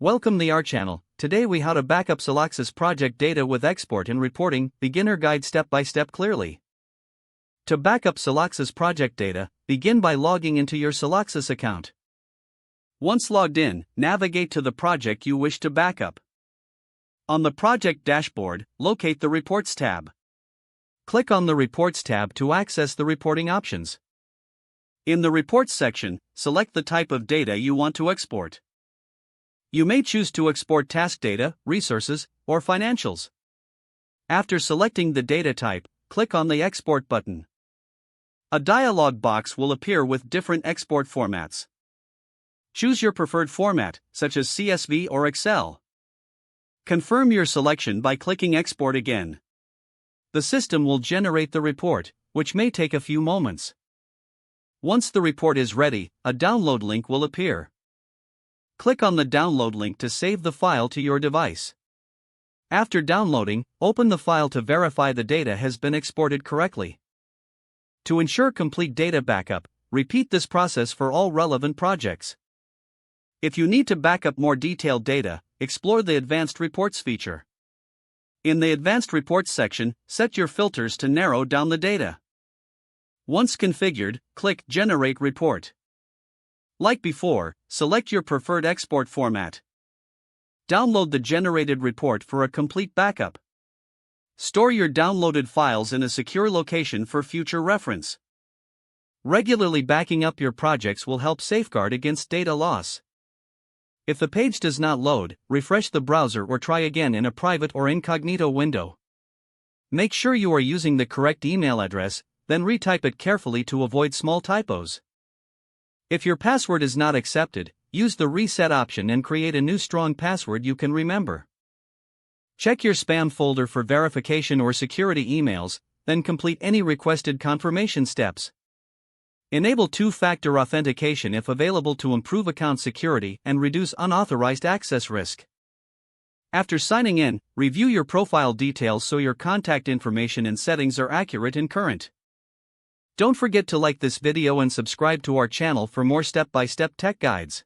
Welcome to our channel. Today we how to backup Celoxis project data with export and reporting, beginner guide step by step clearly. To backup Celoxis project data, begin by logging into your Celoxis account. Once logged in, navigate to the project you wish to backup. On the project dashboard, locate the Reports tab. Click on the Reports tab to access the reporting options. In the Reports section, select the type of data you want to export. You may choose to export task data, resources, or financials. After selecting the data type, click on the Export button. A dialog box will appear with different export formats. Choose your preferred format, such as CSV or Excel. Confirm your selection by clicking Export again. The system will generate the report, which may take a few moments. Once the report is ready, a download link will appear. Click on the download link to save the file to your device. After downloading, open the file to verify the data has been exported correctly. To ensure complete data backup, repeat this process for all relevant projects. If you need to backup more detailed data, explore the Advanced Reports feature. In the Advanced Reports section, set your filters to narrow down the data. Once configured, click Generate Report. Like before, select your preferred export format. Download the generated report for a complete backup. Store your downloaded files in a secure location for future reference. Regularly backing up your projects will help safeguard against data loss. If the page does not load, refresh the browser or try again in a private or incognito window. Make sure you are using the correct email address, then retype it carefully to avoid small typos. If your password is not accepted, use the reset option and create a new strong password you can remember. Check your spam folder for verification or security emails, then complete any requested confirmation steps. Enable two-factor authentication if available to improve account security and reduce unauthorized access risk. After signing in, review your profile details so your contact information and settings are accurate and current. Don't forget to like this video and subscribe to our channel for more step-by-step tech guides.